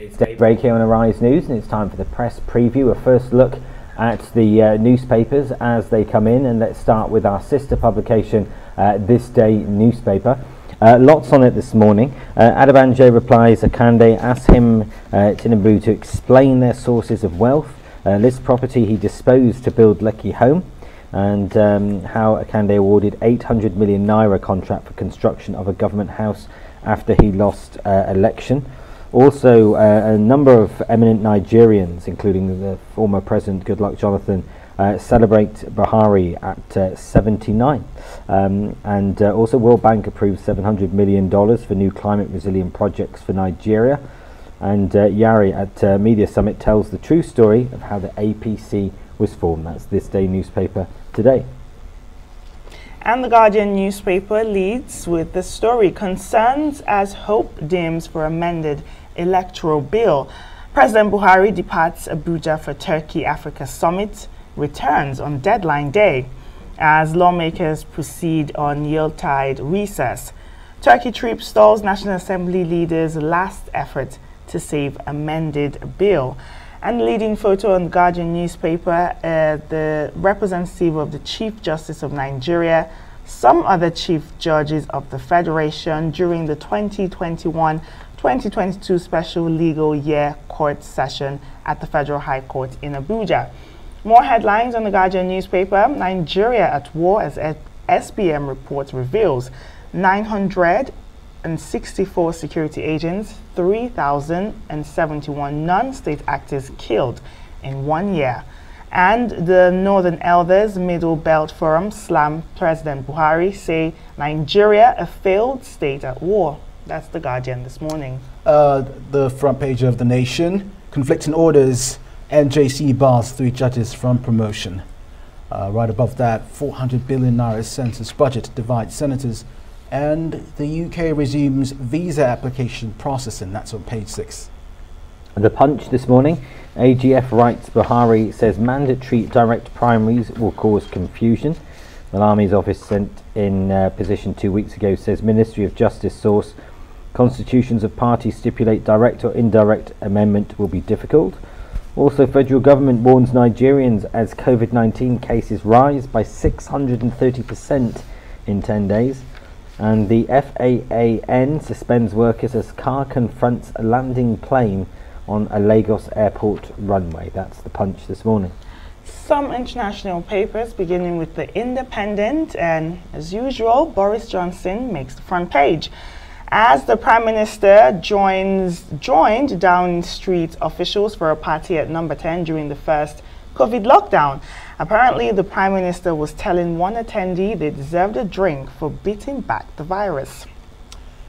It's daybreak here on Arise News, and it's time for the press preview. A first look at the newspapers as they come in, and let's start with our sister publication, This Day newspaper. Lots on it this morning. Adebanjo replies, Akande asks him, Tinubu, to explain their sources of wealth. Lists property he disposed to build Lekki home, and how Akande awarded 800 million naira contract for construction of a government house after he lost election. Also, a number of eminent Nigerians, including the former President Goodluck Jonathan, celebrate Buhari at 79. And also, World Bank approves $700 million for new climate resilient projects for Nigeria. And Yari at Media Summit tells the true story of how the APC was formed. That's This Day newspaper today. And the Guardian newspaper leads with the story, concerns as hope dims for amended electoral bill. President Buhari departs Abuja for Turkey-Africa summit, returns on deadline day as lawmakers proceed on Yuletide recess. Turkey trip stalls National Assembly leaders' last effort to save amended bill. And leading photo on the Guardian newspaper, the representative of the Chief Justice of Nigeria, some other chief judges of the Federation during the 2021-2022 Special Legal Year Court session at the Federal High Court in Abuja. More headlines on the Guardian newspaper. Nigeria at war as SBM report reveals. 964 security agents, 3,071 non-state actors killed in 1 year. And the Northern Elders Middle Belt Forum slam President Buhari, say Nigeria a failed state at war. That's the Guardian this morning. The front page of The Nation, conflicting orders, NJC bars 3 judges from promotion. Right above that, 400 billion naira census budget divides senators, and the UK resumes visa application processing. That's on page 6. The Punch this morning, AGF writes, Buhari says mandatory direct primaries will cause confusion. Malami's office sent in position 2 weeks ago says Ministry of Justice source, constitutions of parties stipulate direct or indirect amendment will be difficult. Also, federal government warns Nigerians as COVID-19 cases rise by 630% in 10 days. And the FAAN suspends workers as car confronts a landing plane on a Lagos airport runway. That's the Punch this morning. Some international papers, beginning with The Independent, and as usual, Boris Johnson makes the front page as the Prime Minister joined Downing Street officials for a party at number 10 during the first COVID lockdown. Apparently, the Prime Minister was telling one attendee they deserved a drink for beating back the virus.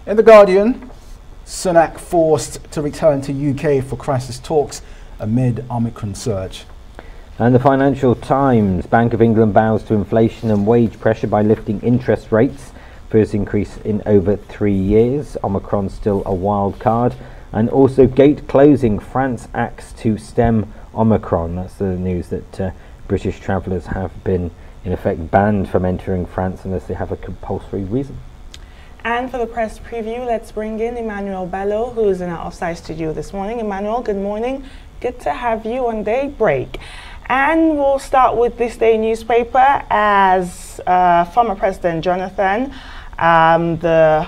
In The Guardian, Sunak forced to return to UK for crisis talks amid Omicron surge. And the Financial Times, Bank of England bows to inflation and wage pressure by lifting interest rates. First increase in over 3 years. Omicron still a wild card. And also gate closing, France acts to stem Omicron. That's the news that British travellers have been in effect banned from entering France unless they have a compulsory reason. And for the press preview, let's bring in Emmanuel Bello, who is in our offside studio this morning. Emmanuel, good morning. Good to have you on Daybreak. And we'll start with This Day newspaper as former President Jonathan, the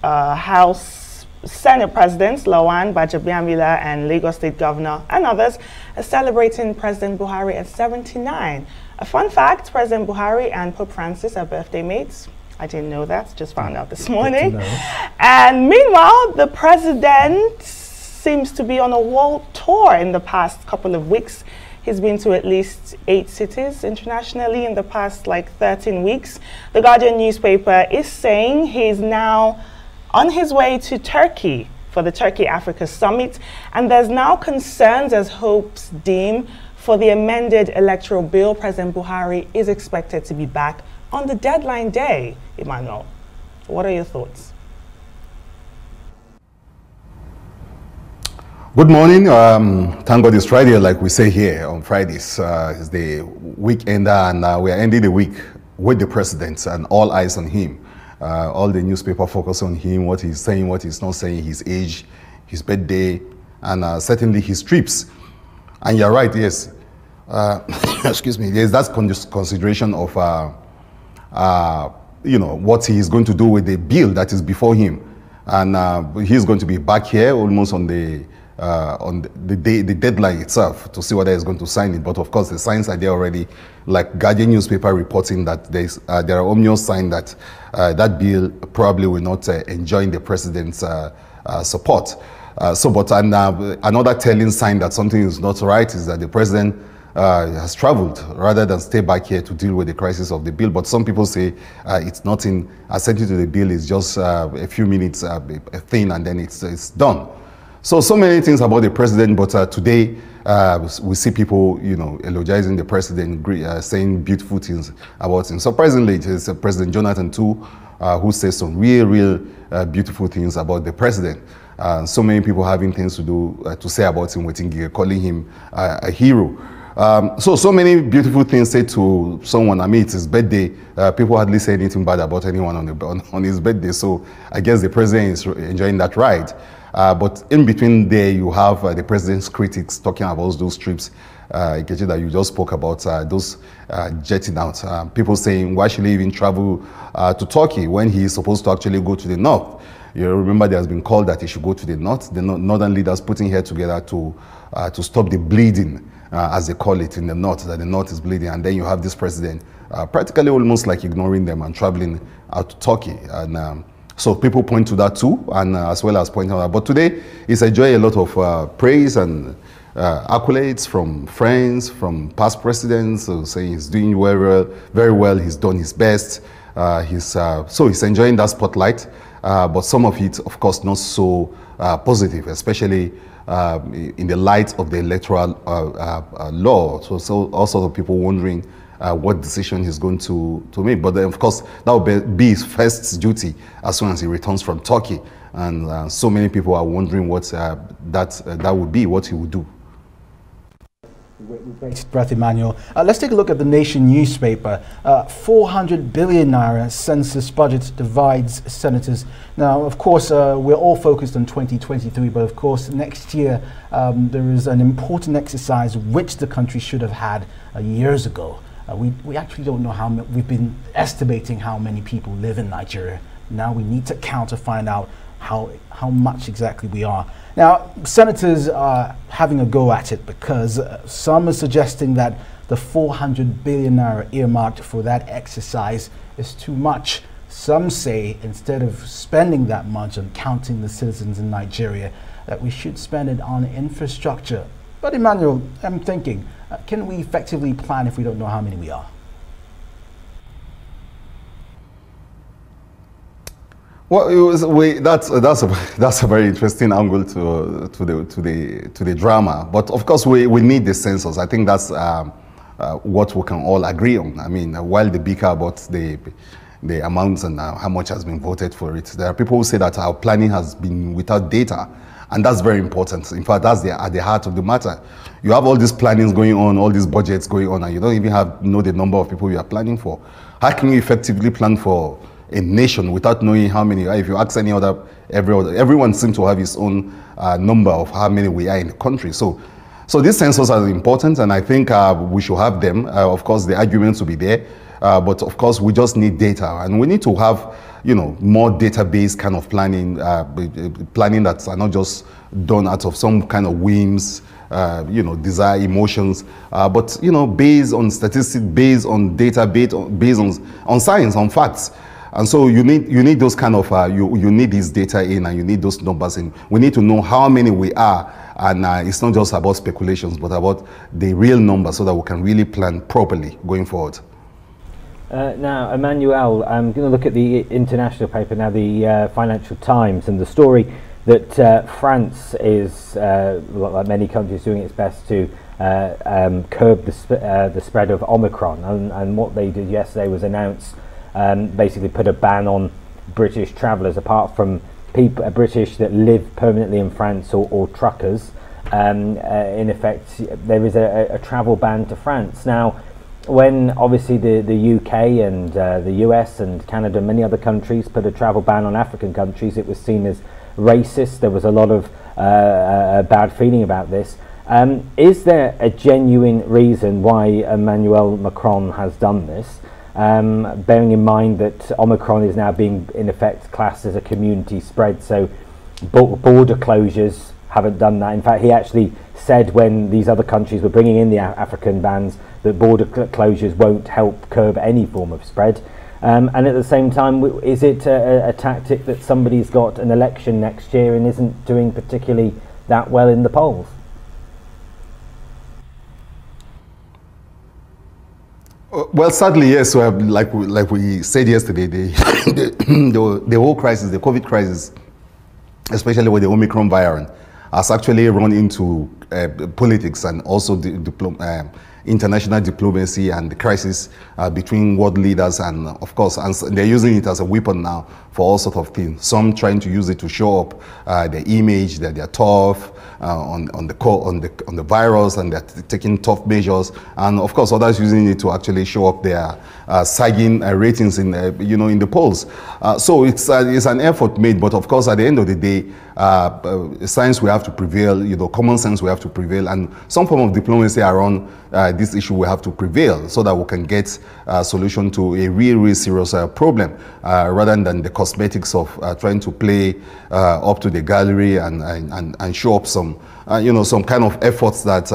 House Senate Presidents Lawan Gbajabiamila and Lagos State Governor and others are celebrating President Buhari at 79. A fun fact, President Buhari and Pope Francis are birthday mates. I didn't know that, just found out this morning. And meanwhile, the president seems to be on a world tour in the past couple of weeks. He's been to at least 8 cities internationally in the past 13 weeks. The Guardian newspaper is saying he's now on his way to Turkey for the Turkey-Africa summit. And there's now concerns as hopes dim for the amended electoral bill. President Buhari is expected to be back on the deadline day. Emmanuel, what are your thoughts? Good morning. Thank God it's Friday, like we say here on Fridays. It's the weekender, and we are ending the week with the president and all eyes on him. All the newspaper focus on him, what he's saying, what he's not saying, his age, his birthday, and certainly his trips. And you're right, yes. Excuse me. There's that consideration of what he is going to do with the bill that is before him, and he's going to be back here almost on the deadline itself to see whether he's going to sign it. But of course, the signs are there already. Like Guardian newspaper reporting that there are ominous signs that that bill probably will not enjoy the president's support. Another telling sign that something is not right is that the president has traveled rather than stay back here to deal with the crisis of the bill. But some people say it's nothing. Assenting to the bill is just a few minutes a thing, and then it's done. So many things about the president, but today we see people, elogizing the president, saying beautiful things about him. Surprisingly, it is President Jonathan too, who says some real beautiful things about the president. So many people having things to say about him, calling him a hero. So many beautiful things said to someone. I mean, it's his birthday. People hardly say anything bad about anyone on his birthday. So I guess the president is enjoying that ride. But in between there, you have the president's critics talking about those trips that you just spoke about, those jetting out. People saying, why should he even travel to Turkey when he is supposed to actually go to the north? You remember there has been called that he should go to the north. The northern leaders putting here together to stop the bleeding, as they call it in the north, that the north is bleeding. And then you have this president practically almost like ignoring them and traveling out to Turkey. And so people point to that too, and as well as pointing out. But today, he's enjoying a lot of praise and accolades from friends, from past presidents, saying he's doing very well. He's done his best. So he's enjoying that spotlight. But some of it, of course, not so positive, especially in the light of the electoral law. So all sorts of people wondering what decision he's going to make. But then, of course, that will be his first duty as soon as he returns from Turkey. And so many people are wondering what that would be, what he would do. Breath, Emmanuel. Let's take a look at the Nation newspaper. 400 billion naira census budget divides senators. Now, of course, we're all focused on 2023, but of course, next year there is an important exercise which the country should have had years ago. We actually don't know how we've been estimating how many people live in Nigeria. Now we need to count to find out how much exactly we are. Now, senators are having a go at it because some are suggesting that the 400 billion naira earmarked for that exercise is too much. Some say instead of spending that much on counting the citizens in Nigeria, that we should spend it on infrastructure. But Emmanuel, I'm thinking, can we effectively plan if we don't know how many we are? Well, that's a very interesting angle to the drama. But of course, we need the census. I think that's what we can all agree on. I mean, while the bicker about the amounts and how much has been voted for it, there are people who say that our planning has been without data, and that's very important. In fact, that's at the heart of the matter. You have all these plannings going on, all these budgets going on, and you don't even know the number of people you are planning for. How can you effectively plan for a nation without knowing how many? If you ask everyone seems to have his own number of how many we are in the country. So these census are important, and I think we should have them. Of course, the arguments will be there, but of course, we just need data, and we need to have more database kind of planning that's not just done out of some kind of whims, desire, emotions, but based on statistics, based on data, based on science, on facts. And so you need those kind of you need this data in, and you need those numbers in. We need to know how many we are, and it's not just about speculations, but about the real number, so that we can really plan properly going forward. Now, Emmanuel, I'm going to look at the international paper now, the Financial Times, and the story that France is, like many countries, doing its best to curb the spread of Omicron, and what they did yesterday was announce. Basically put a ban on British travellers, apart from people British that live permanently in France or truckers. In effect, there is a travel ban to France. Now, when obviously the UK and the US and Canada and many other countries put a travel ban on African countries, it was seen as racist. There was a lot of bad feeling about this. Is there a genuine reason why Emmanuel Macron has done this? Bearing in mind that Omicron is now being, in effect, classed as a community spread, so border closures haven't done that. In fact, he actually said when these other countries were bringing in the African bans that border closures won't help curb any form of spread. And at the same time, is it a tactic that somebody's got an election next year and isn't doing particularly that well in the polls? Well, sadly, yes. So, like we said yesterday, the whole crisis, the COVID crisis, especially with the Omicron variant, has actually run into politics and also international diplomacy and the crisis between world leaders, and of course, and they're using it as a weapon now for all sorts of things. Some trying to use it to show up their image, that they're tough on the virus, and they're taking tough measures, and of course, others using it to actually show up their sagging ratings in in the polls. So it's an effort made, but of course, at the end of the day, science will have to prevail. Common sense will have to prevail, and some form of diplomacy around this issue will have to prevail, so that we can get a solution to a really serious problem, rather than the cosmetics of trying to play up to the gallery and show up some kind of efforts that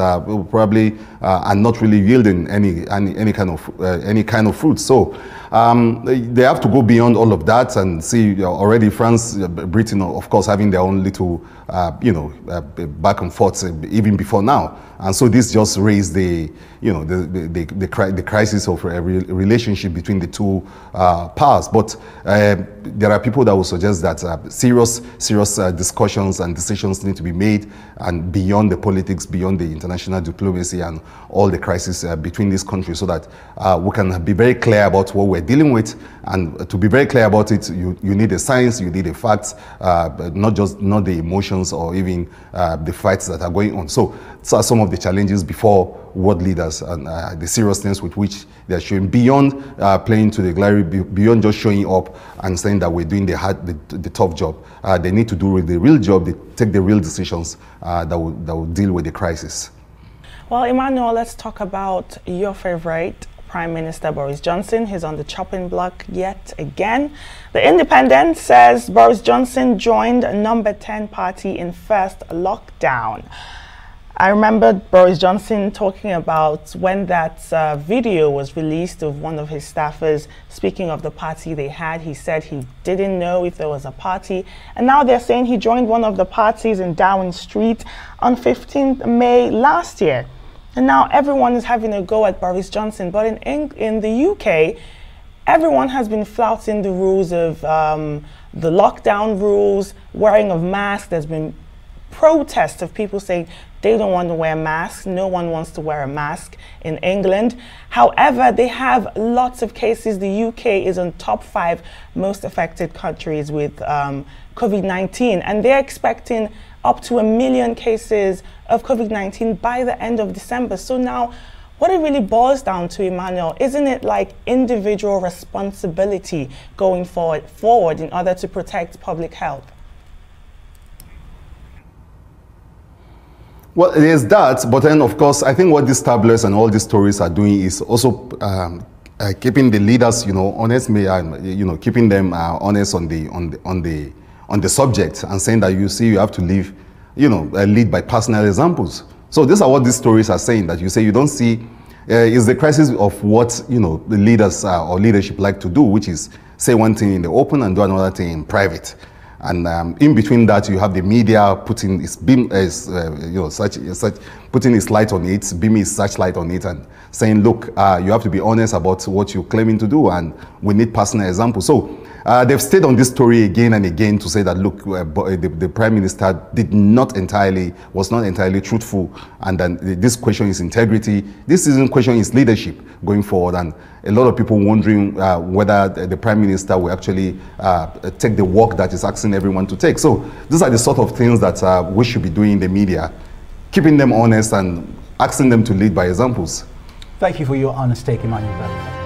probably are not really yielding any kind of fruit. So they have to go beyond all of that and see already France, Britain, of course, having their own little back and forth even before now, and so this just raised the crisis of a relationship between the two powers. But there are people that will suggest that serious discussions and decisions need to be made, and beyond the politics, beyond the international diplomacy and all the crises between these countries, so that we can be very clear about what we're dealing with. And to be very clear about it, you need the science, you need the facts, not the emotions or even the fights that are going on. So these are some of the challenges before world leaders, and the seriousness with which they're showing, beyond playing to the gallery, beyond just showing up and saying that we're doing the tough job. They need to do the real job. They take the real decisions that will deal with the crisis. Well, Emmanuel, let's talk about your favorite Prime Minister Boris Johnson. He's on the chopping block yet again. The Independent says Boris Johnson joined number 10 party in first lockdown. I remember Boris Johnson talking about when that video was released of one of his staffers speaking of the party they had. He said he didn't know if there was a party, and now they're saying he joined one of the parties in Downing Street on 15th May last year. And now everyone is having a go at Boris Johnson. But in the UK, everyone has been flouting the rules of the lockdown rules, wearing of masks. There's been protests of people saying they don't want to wear masks. No one wants to wear a mask in England. However, they have lots of cases. The UK is on top 5 most affected countries with COVID-19, and they're expecting up to 1 million cases of COVID-19 by the end of December. So now, what it really boils down to, Emmanuel, isn't it like individual responsibility going forward in order to protect public health? Well, there's that, but then of course, I think what these tabloids and all these stories are doing is also keeping the leaders, honest, keeping them honest on the subject, and saying that you have to live, lead by personal examples. So these are what these stories are saying, that you say you don't see is the crisis of what the leaders or leadership like to do, which is say one thing in the open and do another thing in private. And in between that, you have the media putting its beam, putting its light on it, beaming its searchlight on it, and saying, look, you have to be honest about what you're claiming to do, and we need personal examples. So they've stayed on this story again and again to say that, look, the Prime Minister was not entirely truthful, and then this question is integrity. This isn't question is leadership going forward, and a lot of people wondering whether the Prime Minister will actually take the work that is asking everyone to take. So these are the sort of things that we should be doing in the media, keeping them honest and asking them to lead by examples. Thank you for your honest take, Emmanuel.